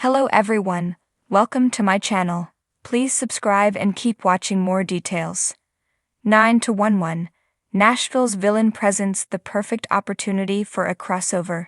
Hello everyone, welcome to my channel. Please subscribe and keep watching more details. 9-1-1. Nashville's villain presents the perfect opportunity for a crossover.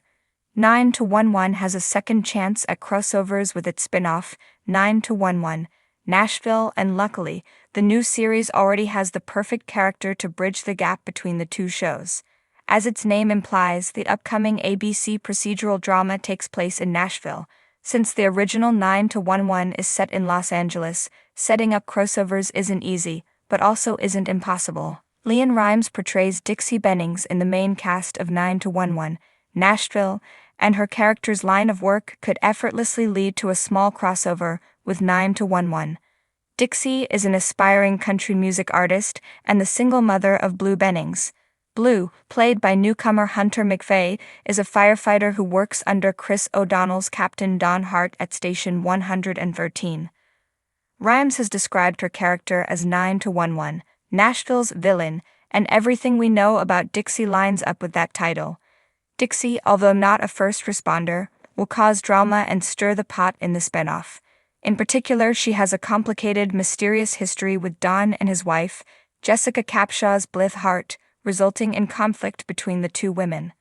9-1-1 has a second chance at crossovers with its spin-off, 9-1-1, Nashville, and luckily, the new series already has the perfect character to bridge the gap between the two shows. As its name implies, the upcoming ABC procedural drama takes place in Nashville. Since the original 9-1-1 is set in Los Angeles, setting up crossovers isn't easy, but also isn't impossible. LeAnn Rimes portrays Dixie Bennings in the main cast of 9-1-1, Nashville, and her character's line of work could effortlessly lead to a small crossover with 9-1-1. Dixie is an aspiring country music artist and the single mother of Blue Bennings. Blue, played by newcomer Hunter McVeigh, is a firefighter who works under Chris O'Donnell's Captain Don Hart at Station 113. Rimes has described her character as 9-1-1, Nashville's villain, and everything we know about Dixie lines up with that title. Dixie, although not a first responder, will cause drama and stir the pot in the spinoff. In particular, she has a complicated, mysterious history with Don and his wife, Jessica Capshaw's Blythe Hart, resulting in conflict between the two women.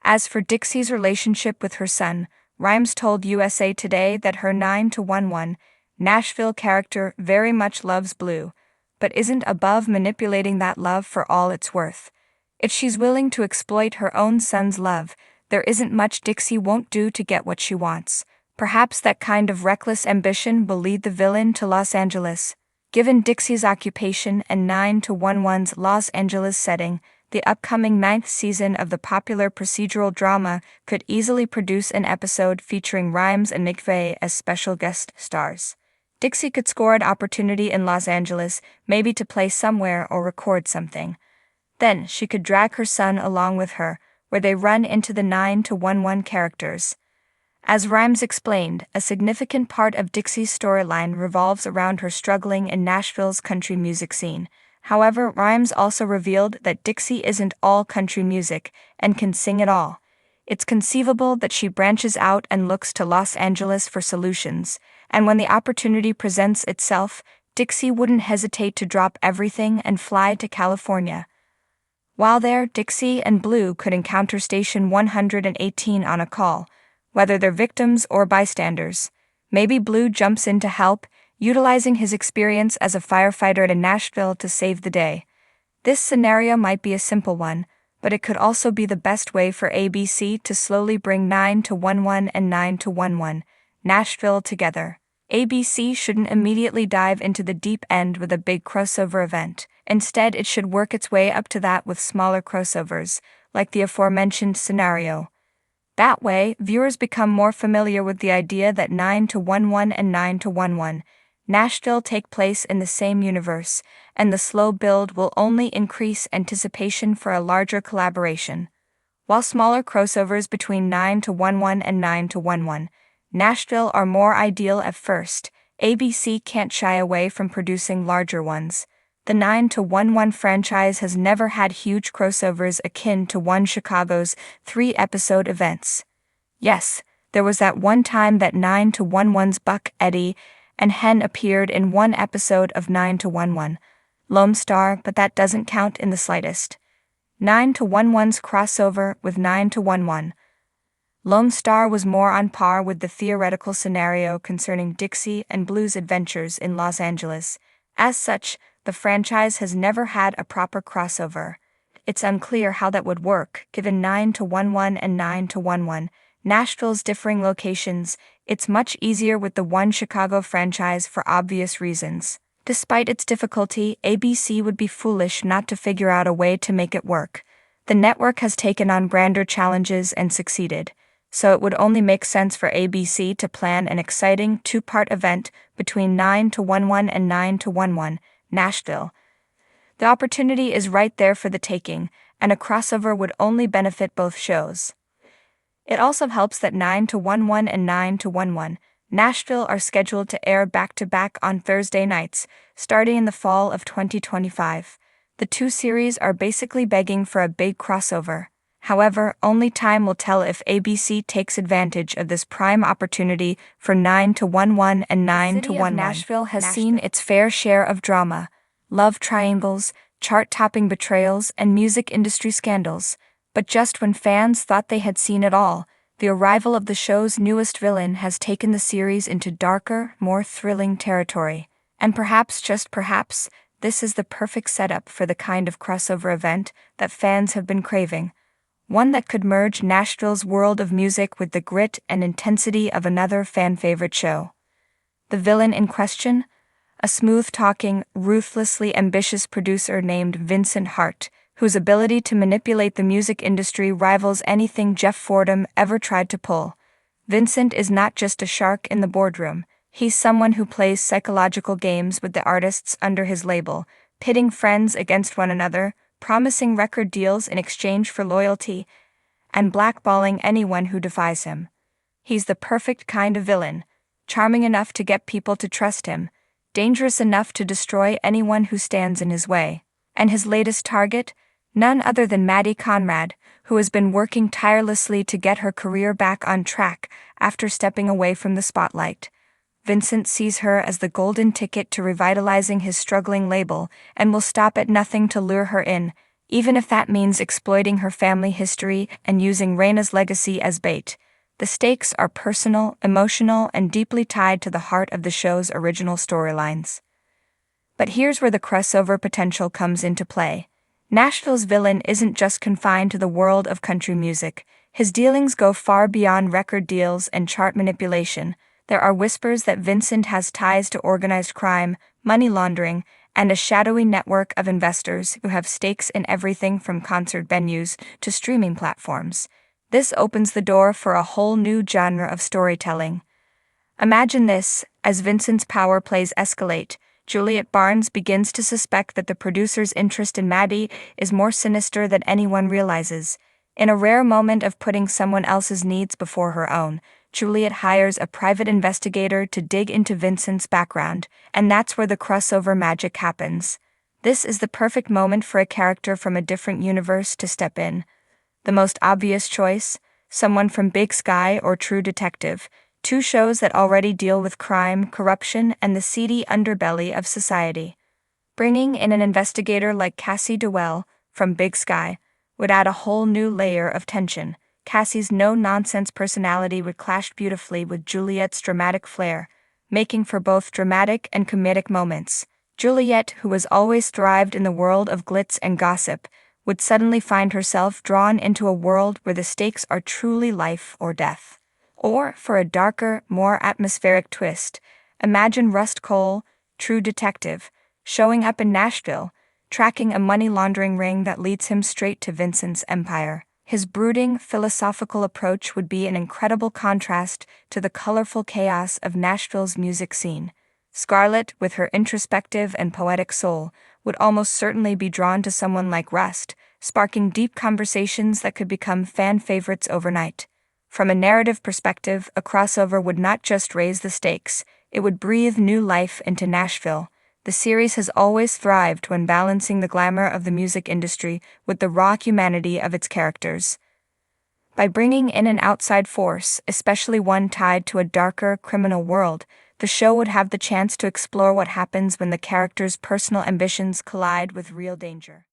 As for Dixie's relationship with her son, Rimes told USA Today that her 9-1-1 Nashville character very much loves Blue, but isn't above manipulating that love for all it's worth. If she's willing to exploit her own son's love, there isn't much Dixie won't do to get what she wants. Perhaps that kind of reckless ambition will lead the villain to Los Angeles. Given Dixie's occupation and 9-1-1's Los Angeles setting, the upcoming 9th season of the popular procedural drama could easily produce an episode featuring Rimes and McVeigh as special guest stars. Dixie could score an opportunity in Los Angeles, maybe to play somewhere or record something. Then she could drag her son along with her, where they run into the 9-1-1 characters. As Rimes explained, a significant part of Dixie's storyline revolves around her struggling in Nashville's country music scene. However, Rimes also revealed that Dixie isn't all country music and can sing it all. It's conceivable that she branches out and looks to Los Angeles for solutions, and when the opportunity presents itself, Dixie wouldn't hesitate to drop everything and fly to California. While there, Dixie and Blue could encounter Station 118 on a call, whether they're victims or bystanders. Maybe Blue jumps in to help, utilizing his experience as a firefighter in Nashville to save the day. This scenario might be a simple one, but it could also be the best way for ABC to slowly bring 9-1-1 and 9-1-1, Nashville together. ABC shouldn't immediately dive into the deep end with a big crossover event. Instead, it should work its way up to that with smaller crossovers, like the aforementioned scenario. That way, viewers become more familiar with the idea that 9-1-1 and 9-1-1, Nashville take place in the same universe, and the slow build will only increase anticipation for a larger collaboration. While smaller crossovers between 9-1-1 and 9-1-1, Nashville are more ideal at first, ABC can't shy away from producing larger ones. The 9-1-1 franchise has never had huge crossovers akin to One Chicago's 3-episode events. Yes, there was that one time that 9-1-1's Buck, Eddie, and Hen appeared in one episode of 9-1-1, Lone Star, but that doesn't count in the slightest. 9-1-1's crossover with 9-1-1. Lone Star was more on par with the theoretical scenario concerning Dixie and Blue's adventures in Los Angeles. As such, the franchise has never had a proper crossover. It's unclear how that would work, given 9-1-1 and 9-1-1, Nashville's differing locations. It's much easier with the One Chicago franchise for obvious reasons. Despite its difficulty, ABC would be foolish not to figure out a way to make it work. The network has taken on grander challenges and succeeded, so it would only make sense for ABC to plan an exciting two-part event between 9-1-1 and 9-1-1, Nashville. The opportunity is right there for the taking, and a crossover would only benefit both shows. It also helps that 9-1-1 and 9-1-1, Nashville are scheduled to air back-to-back on Thursday nights, starting in the fall of 2025. The two series are basically begging for a big crossover. However, only time will tell if ABC takes advantage of this prime opportunity for 9-1-1 and 9-1-1. Nashville has seen its fair share of drama, love triangles, chart-topping betrayals, and music industry scandals. But just when fans thought they had seen it all, the arrival of the show's newest villain has taken the series into darker, more thrilling territory. And perhaps, just perhaps, this is the perfect setup for the kind of crossover event that fans have been craving. One that could merge Nashville's world of music with the grit and intensity of another fan-favorite show. The villain in question? A smooth-talking, ruthlessly ambitious producer named Vincent Hart, whose ability to manipulate the music industry rivals anything Jeff Fordham ever tried to pull. Vincent is not just a shark in the boardroom. He's someone who plays psychological games with the artists under his label, pitting friends against one another, promising record deals in exchange for loyalty, and blackballing anyone who defies him. He's the perfect kind of villain, charming enough to get people to trust him, dangerous enough to destroy anyone who stands in his way. And his latest target? None other than Maddie Conrad, who has been working tirelessly to get her career back on track after stepping away from the spotlight. Vincent sees her as the golden ticket to revitalizing his struggling label and will stop at nothing to lure her in, even if that means exploiting her family history and using Raina's legacy as bait. The stakes are personal, emotional, and deeply tied to the heart of the show's original storylines. But here's where the crossover potential comes into play. Nashville's villain isn't just confined to the world of country music. His dealings go far beyond record deals and chart manipulation. There are whispers that Vincent has ties to organized crime, money laundering, and a shadowy network of investors who have stakes in everything from concert venues to streaming platforms. This opens the door for a whole new genre of storytelling. Imagine this: as Vincent's power plays escalate, Juliet Barnes begins to suspect that the producer's interest in Maddie is more sinister than anyone realizes. In a rare moment of putting someone else's needs before her own, Juliet hires a private investigator to dig into Vincent's background, and that's where the crossover magic happens. This is the perfect moment for a character from a different universe to step in. The most obvious choice? Someone from Big Sky or True Detective, two shows that already deal with crime, corruption, and the seedy underbelly of society. Bringing in an investigator like Cassie Dewell from Big Sky would add a whole new layer of tension. Cassie's no-nonsense personality would clash beautifully with Juliet's dramatic flair, making for both dramatic and comedic moments. Juliet, who has always thrived in the world of glitz and gossip, would suddenly find herself drawn into a world where the stakes are truly life or death. Or, for a darker, more atmospheric twist, imagine Rust Cole, True Detective, showing up in Nashville, tracking a money laundering ring that leads him straight to Vincent's empire. His brooding, philosophical approach would be an incredible contrast to the colorful chaos of Nashville's music scene. Scarlett, with her introspective and poetic soul, would almost certainly be drawn to someone like Rust, sparking deep conversations that could become fan favorites overnight. From a narrative perspective, a crossover would not just raise the stakes, it would breathe new life into Nashville. The series has always thrived when balancing the glamour of the music industry with the raw humanity of its characters. By bringing in an outside force, especially one tied to a darker, criminal world, the show would have the chance to explore what happens when the characters' personal ambitions collide with real danger.